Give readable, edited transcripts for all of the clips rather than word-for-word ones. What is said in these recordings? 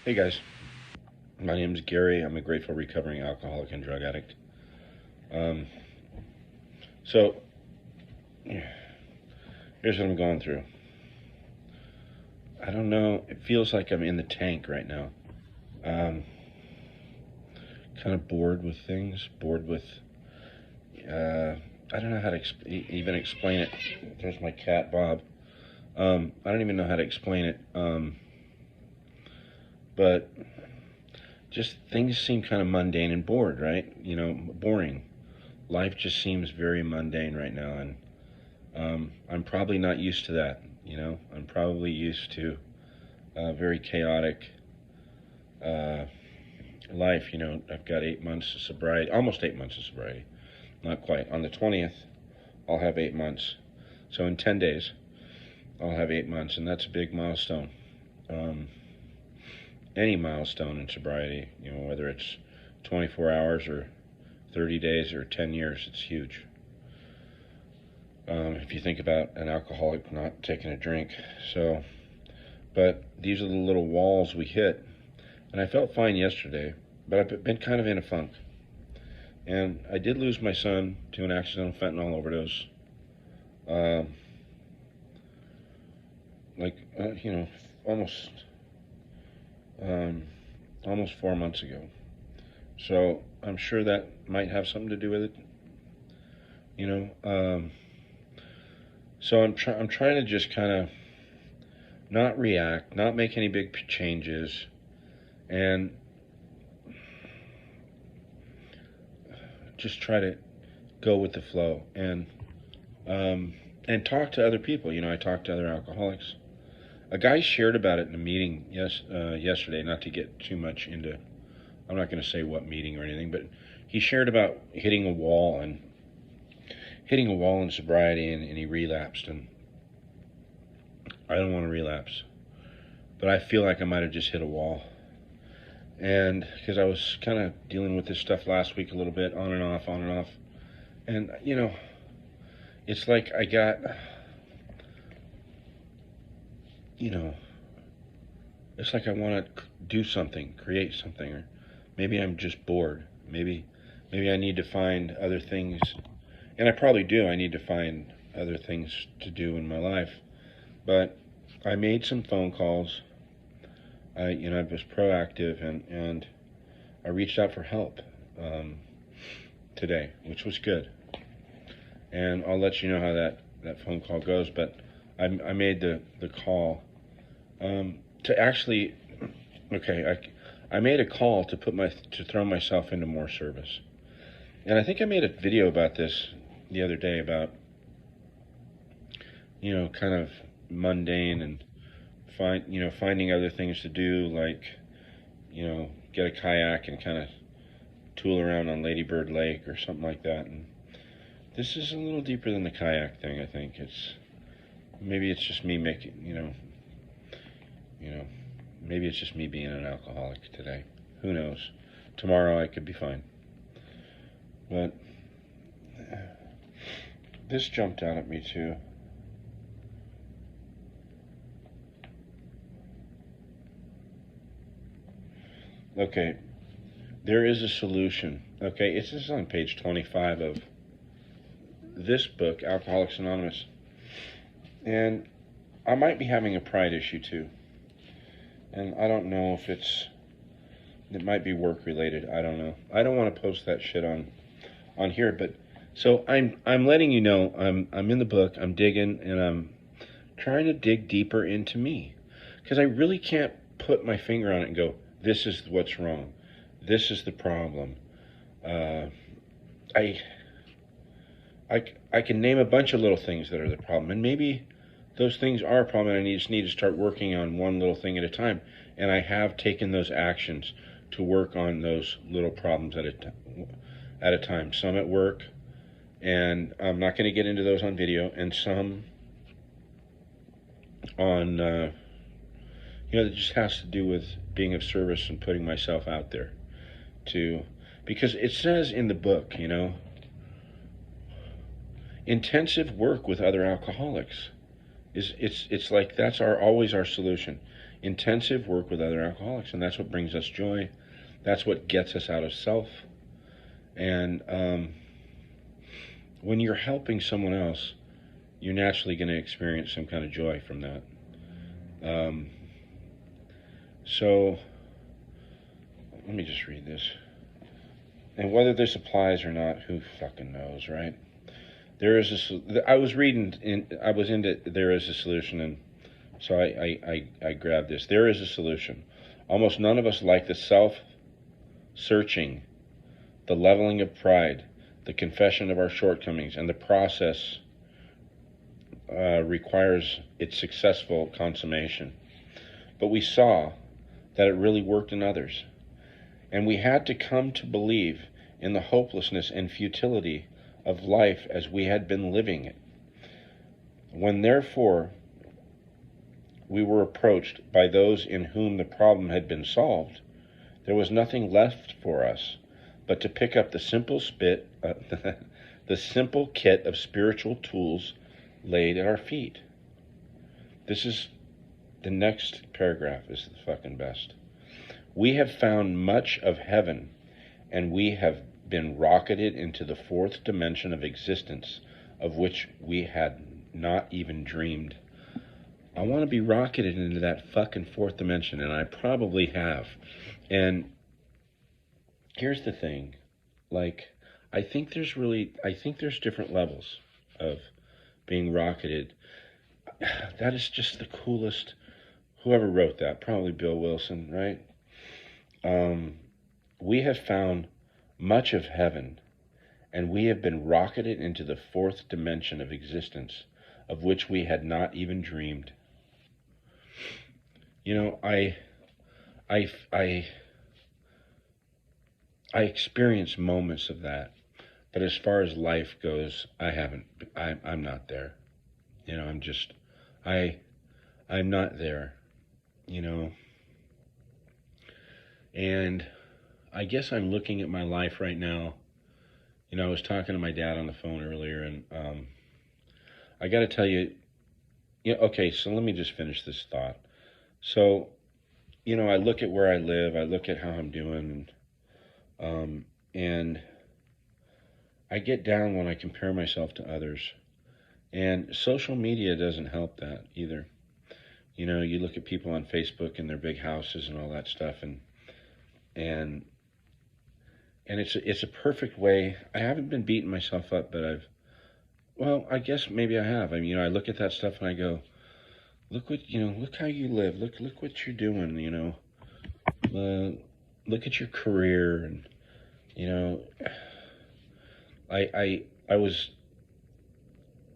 Hey guys, my name is Gary. I'm a grateful recovering alcoholic and drug addict. Um, so, here's what I'm going through. I don't know, it feels like I'm in the tank right now. Um, kind of bored with things, bored with, I don't know how to even explain it. There's my cat, Bob. I don't even know how to explain it. But just things seem kind of mundane and bored, right? Boring. Life just seems very mundane right now, and I'm probably not used to that. I'm probably used to a very chaotic uh, life. I've got 8 months of sobriety, almost 8 months of sobriety, not quite. On the 20th, I'll have 8 months. So in 10 days, I'll have 8 months, and that's a big milestone. Um, any milestone in sobriety, whether it's 24 hours or 30 days or 10 years, it's huge. If you think about an alcoholic not taking a drink. But these are the little walls we hit. And I felt fine yesterday, but I've been kind of in a funk. And I did lose my son to an accidental fentanyl overdose. Um, like, almost, almost 4 months ago. So I'm sure that might have something to do with it. So I'm trying to just kind of not react, not make any big changes, and just try to go with the flow and talk to other people. I talked to other alcoholics. A guy shared about it in a meeting yesterday. Not to get too much into, I'm not going to say what meeting or anything, but he shared about hitting a wall in sobriety, and he relapsed. And I don't want to relapse, but I feel like I might have just hit a wall. And because I was kind of dealing with this stuff last week a little bit, on and off, on and off. And, it's like I got, it's like I want to do something, create something, or maybe I'm just bored. Maybe I need to find other things, and I probably do. I need to find other things to do in my life. But I made some phone calls. I was proactive, and I reached out for help today, which was good. And I'll let you know how that phone call goes. But I made the call to actually, okay, I made a call to throw myself into more service. And I think I made a video about this the other day about, kind of mundane and finding other things to do, like, get a kayak and kind of tool around on Lady Bird Lake or something like that. And this is a little deeper than the kayak thing. I think maybe it's just me making, maybe it's just me being an alcoholic today. Who knows? Tomorrow I could be fine. But this jumped out at me too. Okay, there is a solution. Okay, this is on page 25 of this book, Alcoholics Anonymous. And I might be having a pride issue too. And I don't know if it might be work related. I don't know. I don't want to post that shit on here, but so I'm letting you know I'm in the book, I'm digging, and I'm trying to dig deeper into me, because I really can't put my finger on it and go, this is what's wrong, this is the problem. I can name a bunch of little things that are the problem, and maybe those things are a problem, and I just need to start working on one little thing at a time. And I have taken those actions to work on those little problems at a time. Some at work, and I'm not going to get into those on video, and some on, that just has to do with being of service and putting myself out there because it says in the book, intensive work with other alcoholics it's like that's always our solution. intensive work with other alcoholics, and that's what brings us joy. That's what gets us out of self. And when you're helping someone else, you're naturally going to experience some kind of joy from that. So let me just read this. And whether this applies or not, who fucking knows, right? There is a. I was into There Is a Solution, and so I grabbed this. There is a solution. Almost none of us like the self-searching, the leveling of pride, the confession of our shortcomings, and the process requires its successful consummation. But we saw that it really worked in others. And we had to come to believe in the hopelessness and futility of life as we had been living it. When therefore we were approached by those in whom the problem had been solved, there was nothing left for us but to pick up the simple the simple kit of spiritual tools laid at our feet. This is the next paragraph is the fucking best. We have found much of heaven, and we have been rocketed into the fourth dimension of existence, of which we had not even dreamed. I want to be rocketed into that fucking fourth dimension, and I probably have. And here's the thing, like, I think there's different levels of being rocketed. That is just the coolest. Whoever wrote that, probably Bill Wilson, right? We have found much of heaven, and we have been rocketed into the fourth dimension of existence, of which we had not even dreamed. You know, I experience moments of that, but as far as life goes, I'm not there. You know, I'm not there. You know, and I guess I'm looking at my life right now. You know, I was talking to my dad on the phone earlier, and I got to tell you, okay, so let me just finish this thought. So, you know, I look at where I live, I look at how I'm doing, and I get down when I compare myself to others. And social media doesn't help that either. You know, you look at people on Facebook and their big houses and all that stuff, and it's a perfect way. I haven't been beating myself up, but I guess maybe I have. I mean, you know, I look at that stuff and I go, look how you live. Look what you're doing. You know, look at your career, and you know, I was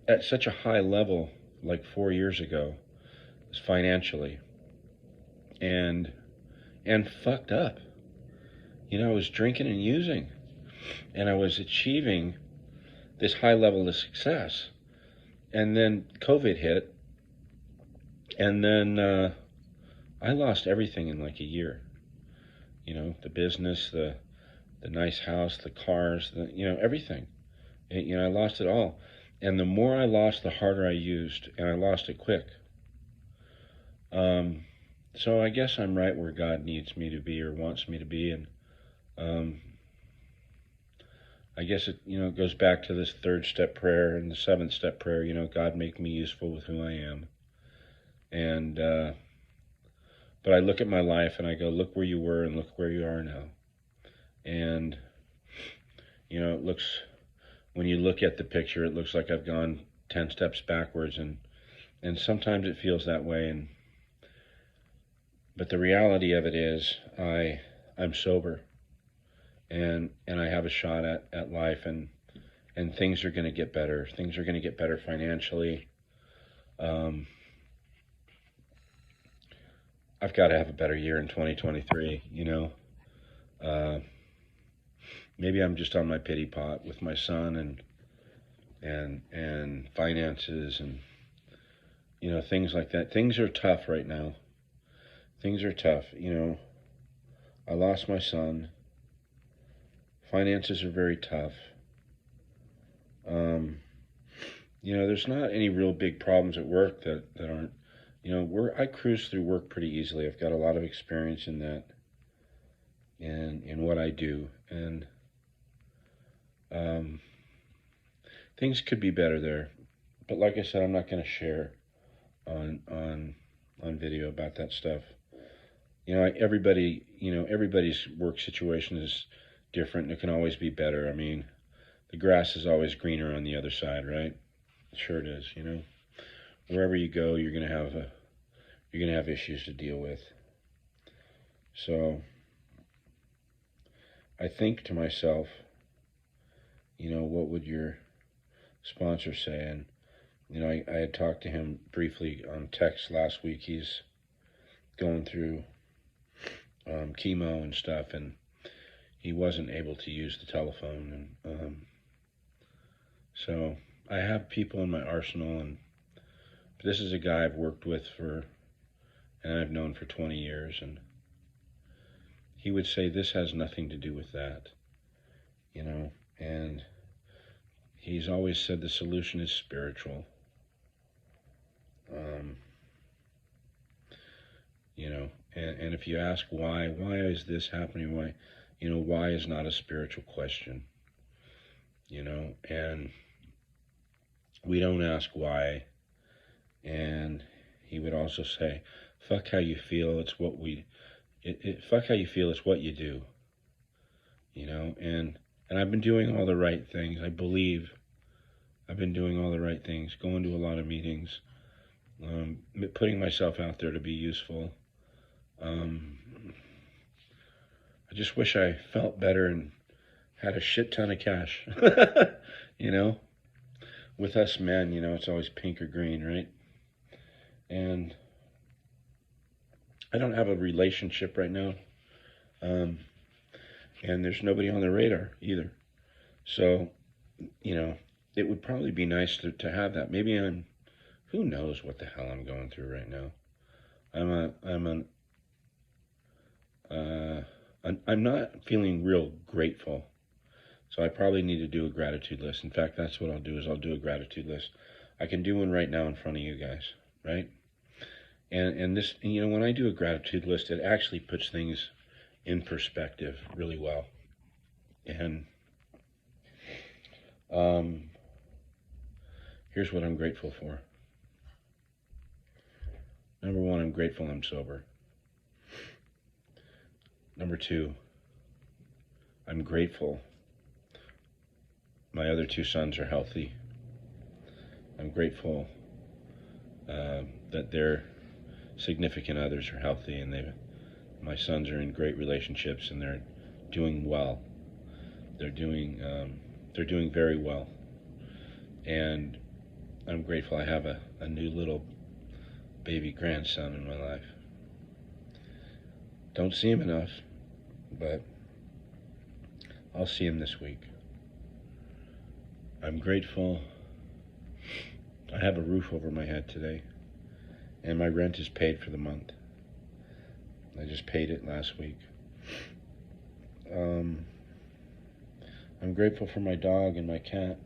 at such a high level like 4 years ago, financially, and fucked up. You know, I was drinking and using, and I was achieving this high level of success. And then COVID hit, and then I lost everything in like a year. You know, the business, the nice house, the cars, everything. You know, I lost it all. And the more I lost, the harder I used, and I lost it quick. So I guess I'm right where God needs me to be or wants me to be, and I guess it, you know, goes back to this third step prayer and the seventh step prayer. You know, God, make me useful with who I am. And but I look at my life and I go, look where you were and look where you are now. And you know, when you look at the picture, it looks like I've gone 10 steps backwards, and sometimes it feels that way. But the reality of it is, I'm sober, and I have a shot at life, and things are going to get better. Things are going to get better financially. I've got to have a better year in 2023. You know, maybe I'm just on my pity pot with my son and finances and you know, things like that. Things are tough right now. Things are tough. You know, I lost my son. Finances are very tough. You know, there's not any real big problems at work that aren't, I cruise through work pretty easily. I've got a lot of experience in that, and in what I do, and um, things could be better there. But like I said, I'm not going to share on video about that stuff. Everybody's work situation is different, and it can always be better. I mean, the grass is always greener on the other side, right? Sure it is. Wherever you go, you're gonna have issues to deal with. So I think to myself, what would your sponsor say? And I had talked to him briefly on text last week. He's going through chemo and stuff, and he wasn't able to use the telephone, and so I have people in my arsenal, and this is a guy I've worked with and I've known for 20 years, and he would say this has nothing to do with that, and he's always said the solution is spiritual. And if you ask why is this happening? Why is not a spiritual question, and we don't ask why. And he would also say, fuck how you feel, it's what fuck how you feel, it's what you do, and I've been doing all the right things. I believe I've been doing all the right things, going to a lot of meetings, putting myself out there to be useful. I just wish I felt better and had a shit ton of cash. With us men, it's always pink or green, right? And I don't have a relationship right now, and there's nobody on the radar either. So, it would probably be nice to have that. Maybe who knows what the hell I'm going through right now. I'm not feeling real grateful. So I probably need to do a gratitude list. In fact, that's what I'll do, is I'll do a gratitude list. I can do one right now in front of you guys, right? And this, when I do a gratitude list, it actually puts things in perspective really well. And here's what I'm grateful for. Number one, I'm grateful I'm sober. Number two, I'm grateful my other two sons are healthy. I'm grateful that their significant others are healthy, and my sons are in great relationships, and they're doing well. They're doing very well, and I'm grateful I have a new little baby grandson in my life. Don't see him enough, but I'll see him this week. I'm grateful I have a roof over my head today, and my rent is paid for the month. I just paid it last week. I'm grateful for my dog and my cat.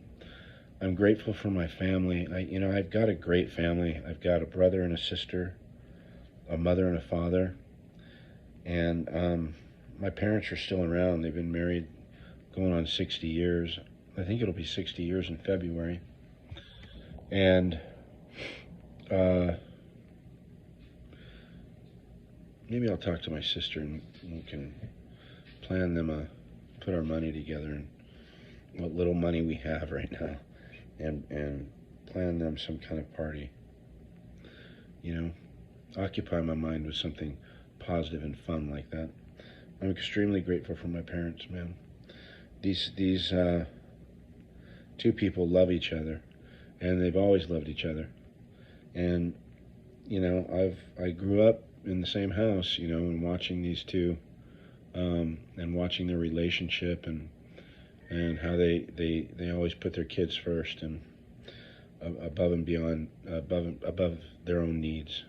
I'm grateful for my family. I've got a great family. I've got a brother and a sister, a mother and a father, and my parents are still around. They've been married going on 60 years. I think it'll be 60 years in February. And maybe I'll talk to my sister and we can plan them put our money together and what little money we have right now, and plan them some kind of party. Occupy my mind with something positive and fun like that. I'm extremely grateful for my parents, man. These two people love each other, and they've always loved each other. And I grew up in the same house, and watching these two, and watching their relationship, and how they always put their kids first, and above and beyond, above their own needs.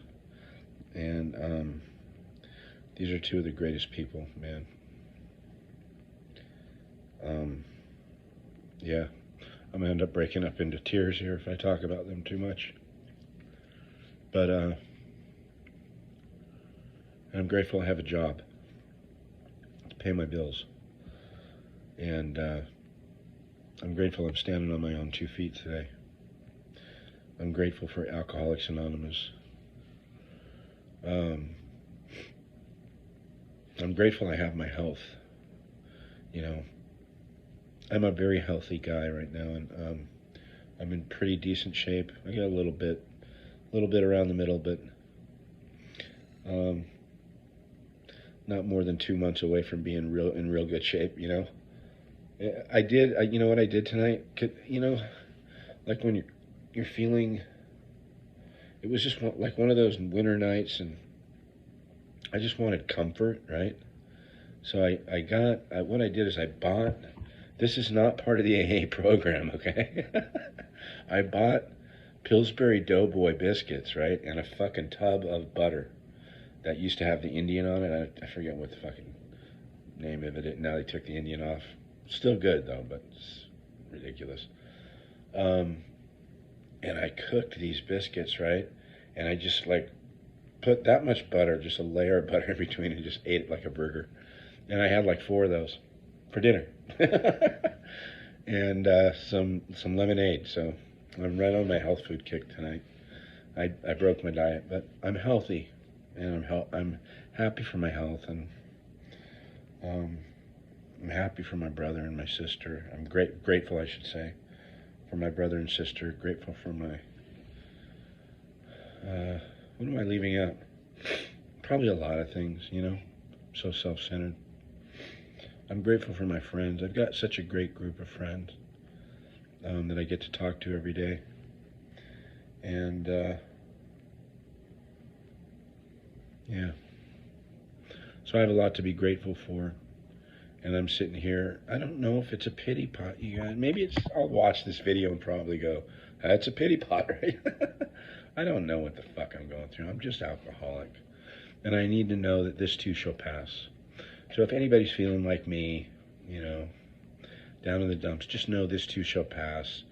And these are two of the greatest people, man. Yeah, I'm gonna end up breaking up into tears here if I talk about them too much. But And I'm grateful I have a job to pay my bills. And I'm grateful I'm standing on my own 2 feet today. I'm grateful for Alcoholics Anonymous. I'm grateful I have my health. You know, I'm a very healthy guy right now, and I'm in pretty decent shape. I got a little bit around the middle, but not more than 2 months away from being in real good shape. You know, you know what I did tonight? You know, like when you're feeling. It was just like one of those winter nights, and I just wanted comfort, right? So what I did is I bought. This is not part of the AA program, okay? I bought Pillsbury Doughboy biscuits, right, and a fucking tub of butter that used to have the Indian on it. I forget what the fucking name of it. Now they took the Indian off. Still good though, but it's ridiculous. And I cooked these biscuits, right, and I just like put that much butter, just a layer of butter in between, and just ate it like a burger. And I had like 4 of those for dinner. And some lemonade. So I'm right on my health food kick tonight. I broke my diet, but I'm healthy, and I'm happy for my health, and I'm happy for my brother and my sister. I'm grateful, I should say, for my brother and sister. Grateful for my what am I leaving out? Probably a lot of things, you know. So self-centered. I'm grateful for my friends. I've got such a great group of friends that I get to talk to every day. And, yeah. So I have a lot to be grateful for. And I'm sitting here. I don't know if it's a pity pot, you guys. Maybe I'll watch this video and probably go, that's a pity pot, right? I don't know what the fuck I'm going through. I'm just alcoholic. And I need to know that this too shall pass. So if anybody's feeling like me, you know, down in the dumps, just know this too shall pass.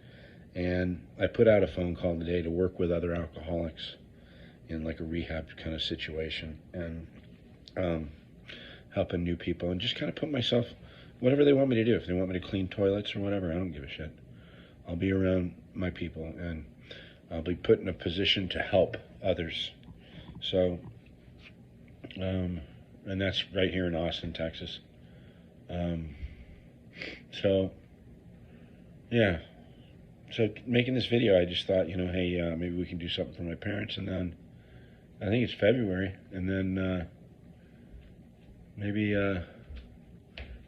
And I put out a phone call today to work with other alcoholics in like a rehab kind of situation, and helping new people, and just kind of put myself, whatever they want me to do. If they want me to clean toilets or whatever, I don't give a shit. I'll be around my people, and I'll be put in a position to help others. So, and that's right here in Austin, Texas. So, yeah. So making this video, I just thought, you know, hey, maybe we can do something for my parents, and then I think it's February, and then maybe, and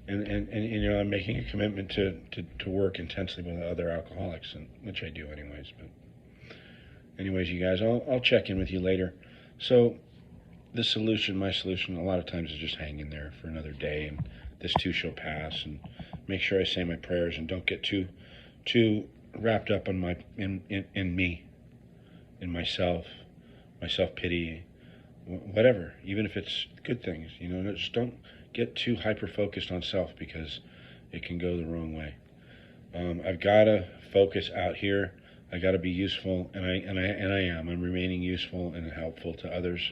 you know, I'm making a commitment to work intensely with other alcoholics, and which I do anyways. But anyways, you guys, I'll check in with you later. So my solution, a lot of times is just hang in there for another day, and this too shall pass, and make sure I say my prayers and don't get too wrapped up in me, in myself, my self-pity, whatever, even if it's good things, you know. Just don't get too hyper-focused on self, because it can go the wrong way. I've got to focus out here. I got to be useful, and I am. I'm remaining useful and helpful to others.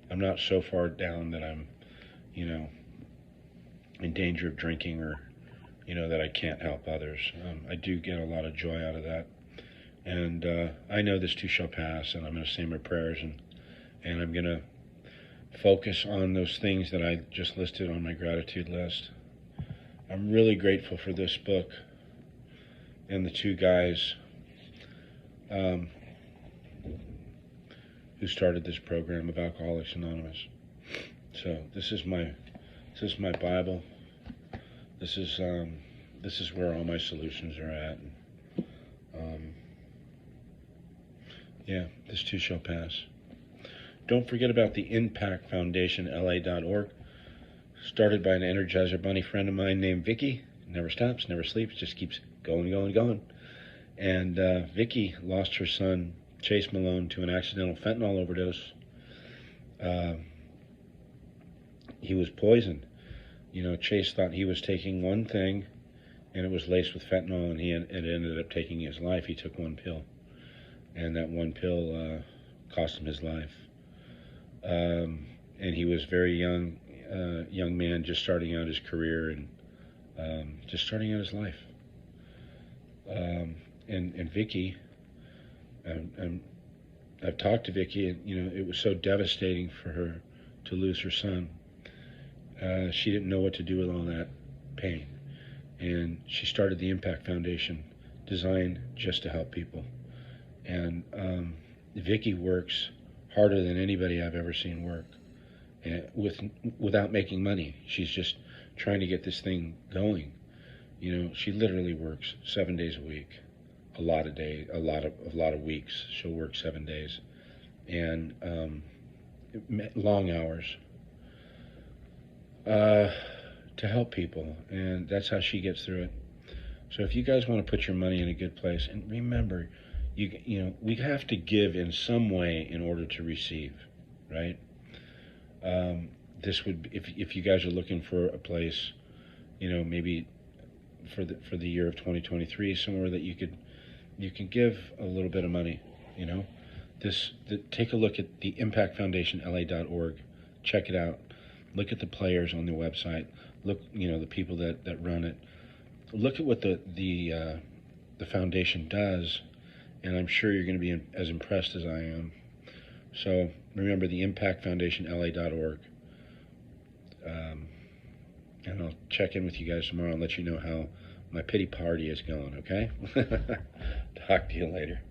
I'm not so far down that I'm, you know, in danger of drinking, or, you know, that I can't help others. I do get a lot of joy out of that. And I know this too shall pass, and I'm going to say my prayers, and I'm going to focus on those things that I just listed on my gratitude list. I'm really grateful for this book and the 2 guys who started this program of Alcoholics Anonymous. So this is my Bible. This is where all my solutions are at. Yeah, this too shall pass. Don't forget about the Impact Foundation, LA.org, started by an Energizer Bunny friend of mine named Vicky. Never stops, never sleeps, just keeps going. And Vicky lost her son, Chase Malone, to an accidental fentanyl overdose. He was poisoned. You know, Chase thought he was taking one thing, and it was laced with fentanyl, and it ended up taking his life. He took one pill, and that one pill cost him his life. and he was very young man, just starting out his career and just starting out his life. And Vicky, I've talked to Vicky, and it was so devastating for her to lose her son. She didn't know what to do with all that pain, and she started the Impact Foundation, designed just to help people. And Vicky works harder than anybody I've ever seen work, and without making money. She's just trying to get this thing going. She literally works 7 days a week, a lot of weeks. She'll work 7 days, and long hours to help people, and that's how she gets through it. So if you guys want to put your money in a good place, and remember, we have to give in some way in order to receive, right? This would, if you guys are looking for a place, maybe for the year of 2023, somewhere that you can give a little bit of money. Take a look at the impactfoundationla.org. Check it out. Look at the players on the website. Look, the people that run it. Look at what the foundation does, and I'm sure you're going to be as impressed as I am. So remember, the impactfoundationla.org. And I'll check in with you guys tomorrow and let you know how my pity party is going, okay? Talk to you later.